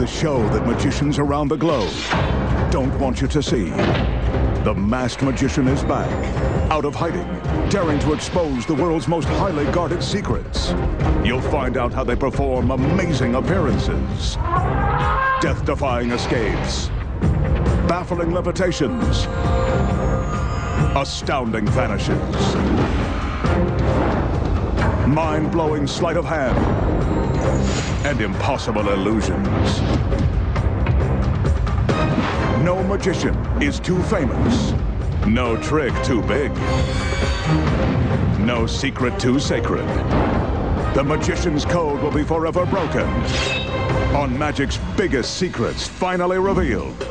the show that magicians around the globe don't want you to see. The Masked Magician is back, out of hiding, daring to expose the world's most highly guarded secrets. You'll find out how they perform amazing appearances, death-defying escapes, baffling levitations, astounding vanishes, mind-blowing sleight of hand, and impossible illusions. No magician is too famous. No trick too big. No secret too sacred. The magician's code will be forever broken. On magic's biggest secrets finally revealed.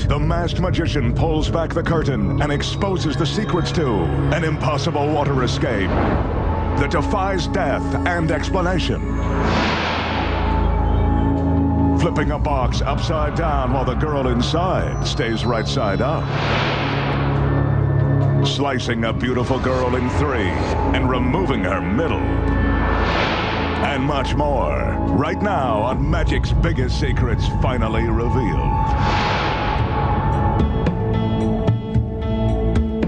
The Masked Magician pulls back the curtain and exposes the secrets to an impossible water escape that defies death and explanation. Flipping a box upside down while the girl inside stays right side up. Slicing a beautiful girl in three and removing her middle. And much more, right now on Magic's Biggest Secrets Finally Revealed.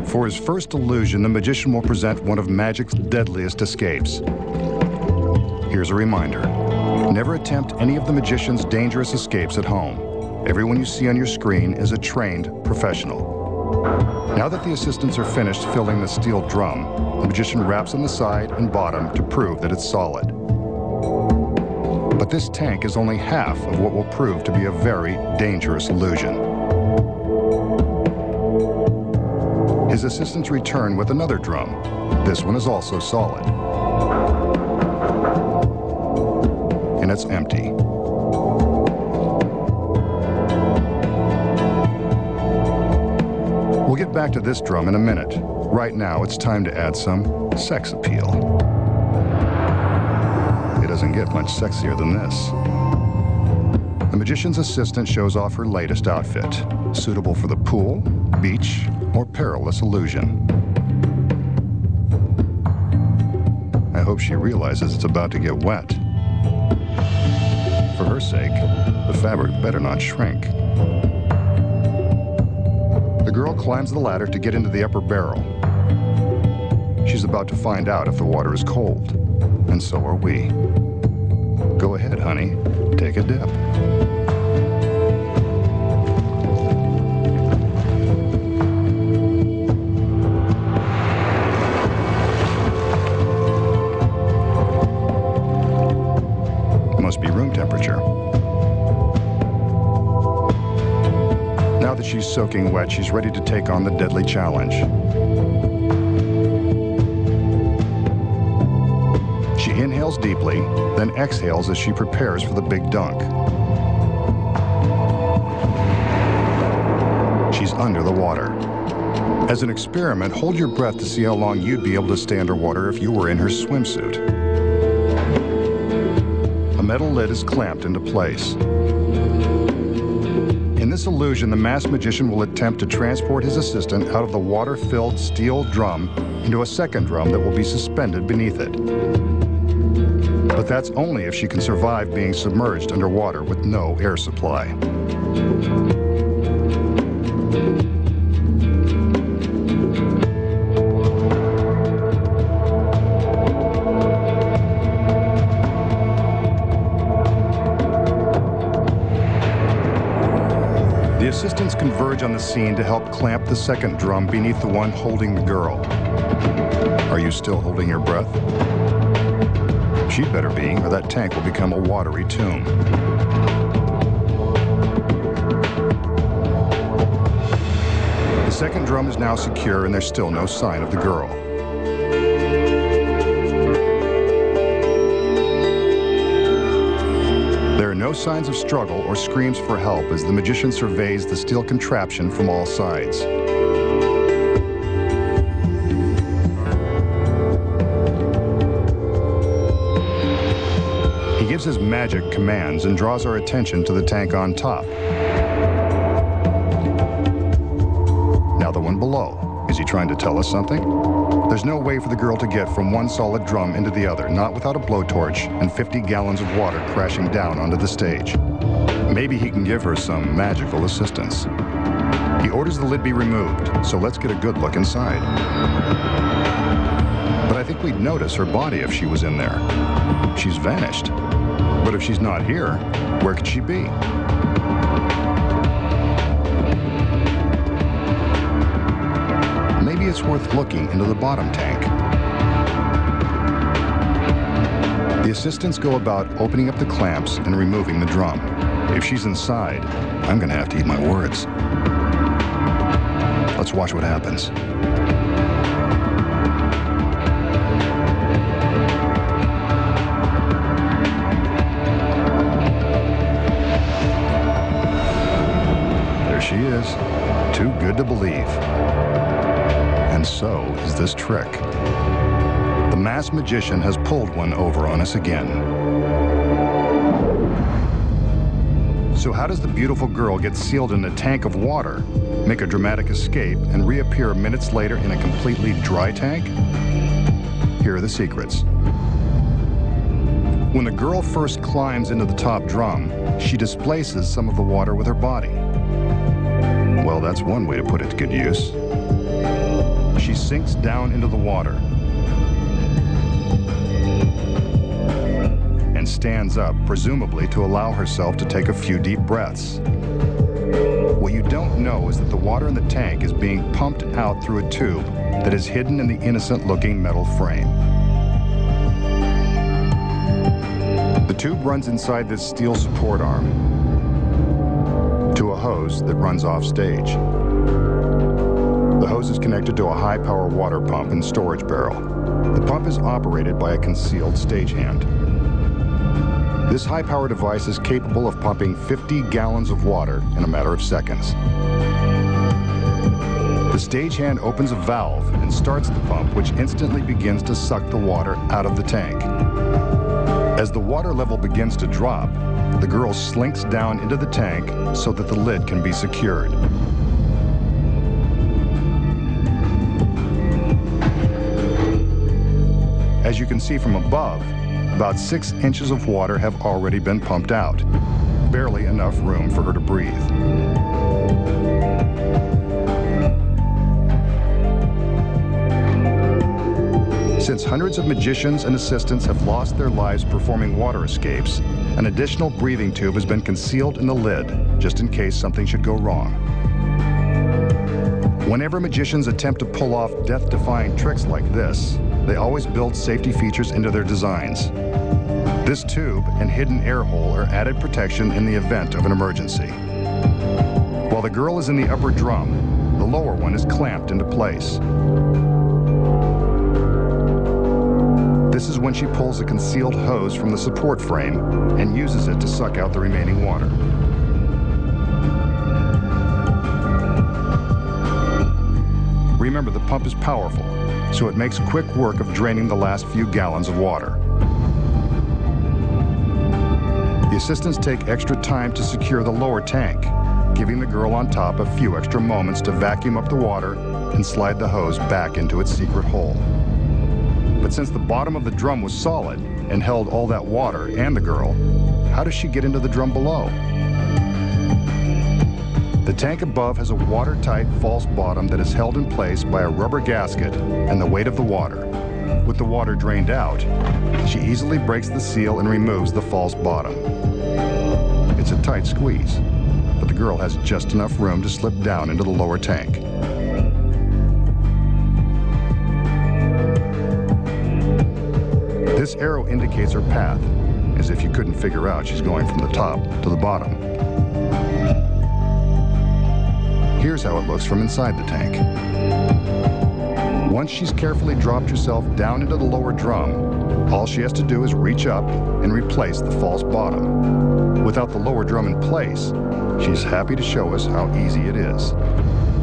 For his first illusion, the magician will present one of magic's deadliest escapes. Here's a reminder. Never attempt any of the magician's dangerous escapes at home. Everyone you see on your screen is a trained professional. Now that the assistants are finished filling the steel drum, the magician raps on the side and bottom to prove that it's solid. But this tank is only half of what will prove to be a very dangerous illusion. His assistants return with another drum. This one is also solid. And it's empty. We'll get back to this drum in a minute. Right now, it's time to add some sex appeal. It doesn't get much sexier than this. The magician's assistant shows off her latest outfit, suitable for the pool, beach, or perilous illusion. I hope she realizes it's about to get wet. For her sake, the fabric better not shrink. The girl climbs the ladder to get into the upper barrel. She's about to find out if the water is cold, and so are we. Go ahead, honey, take a dip. Be room temperature. Now that she's soaking wet, she's ready to take on the deadly challenge. She inhales deeply, then exhales as she prepares for the big dunk. She's under the water. As an experiment, hold your breath to see how long you'd be able to stay underwater if you were in her swimsuit. A metal lid is clamped into place. In this illusion, the masked magician will attempt to transport his assistant out of the water-filled steel drum into a second drum that will be suspended beneath it. But that's only if she can survive being submerged underwater with no air supply. The assistants converge on the scene to help clamp the second drum beneath the one holding the girl. Are you still holding your breath? She'd better be, or that tank will become a watery tomb. The second drum is now secure, and there's still no sign of the girl. There are no signs of struggle or screams for help as the magician surveys the steel contraption from all sides. gives his magic commands and draws our attention to the tank on top. Now the one below. Is he trying to tell us something? There's no way for the girl to get from one solid drum into the other, not without a blowtorch and 50 gallons of water crashing down onto the stage. Maybe he can give her some magical assistance. He orders the lid be removed, so let's get a good look inside. But I think we'd notice her body if she was in there. She's vanished. But if she's not here, where could she be? Maybe it's worth looking into the bottom tank. The assistants go about opening up the clamps and removing the drum. If she's inside, I'm gonna have to eat my words. Let's watch what happens. There she is, too good to believe. And so is this trick. The masked magician has pulled one over on us again. So how does the beautiful girl get sealed in a tank of water, make a dramatic escape, and reappear minutes later in a completely dry tank? Here are the secrets. When the girl first climbs into the top drum, she displaces some of the water with her body. Well, that's one way to put it to good use. She sinks down into the water and stands up, presumably to allow herself to take a few deep breaths. What you don't know is that the water in the tank is being pumped out through a tube that is hidden in the innocent-looking metal frame. The tube runs inside this steel support arm to a hose that runs off stage. The hose is connected to a high-power water pump and storage barrel. The pump is operated by a concealed stagehand. This high-power device is capable of pumping 50 gallons of water in a matter of seconds. The stagehand opens a valve and starts the pump, which instantly begins to suck the water out of the tank. As the water level begins to drop, the girl slinks down into the tank so that the lid can be secured. As you can see from above, about 6 inches of water have already been pumped out. Barely enough room for her to breathe. Since hundreds of magicians and assistants have lost their lives performing water escapes, an additional breathing tube has been concealed in the lid, just in case something should go wrong. Whenever magicians attempt to pull off death-defying tricks like this, they always build safety features into their designs. This tube and hidden air hole are added protection in the event of an emergency. While the girl is in the upper drum, the lower one is clamped into place. This is when she pulls a concealed hose from the support frame and uses it to suck out the remaining water. Remember, the pump is powerful, so it makes quick work of draining the last few gallons of water. The assistants take extra time to secure the lower tank, giving the girl on top a few extra moments to vacuum up the water and slide the hose back into its secret hole. But since the bottom of the drum was solid and held all that water and the girl, how does she get into the drum below? The tank above has a watertight false bottom that is held in place by a rubber gasket and the weight of the water. With the water drained out, she easily breaks the seal and removes the false bottom. It's a tight squeeze, but the girl has just enough room to slip down into the lower tank. This arrow indicates her path, as if you couldn't figure out she's going from the top to the bottom. Here's how it looks from inside the tank. Once she's carefully dropped herself down into the lower drum, all she has to do is reach up and replace the false bottom. Without the lower drum in place, she's happy to show us how easy it is.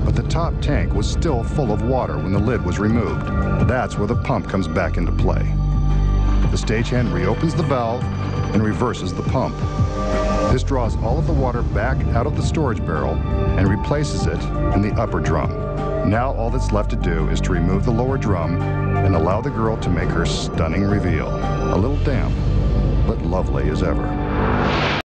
But the top tank was still full of water when the lid was removed. That's where the pump comes back into play. The stagehand reopens the valve and reverses the pump. This draws all of the water back out of the storage barrel and replaces it in the upper drum. Now all that's left to do is to remove the lower drum and allow the girl to make her stunning reveal. A little damp, but lovely as ever.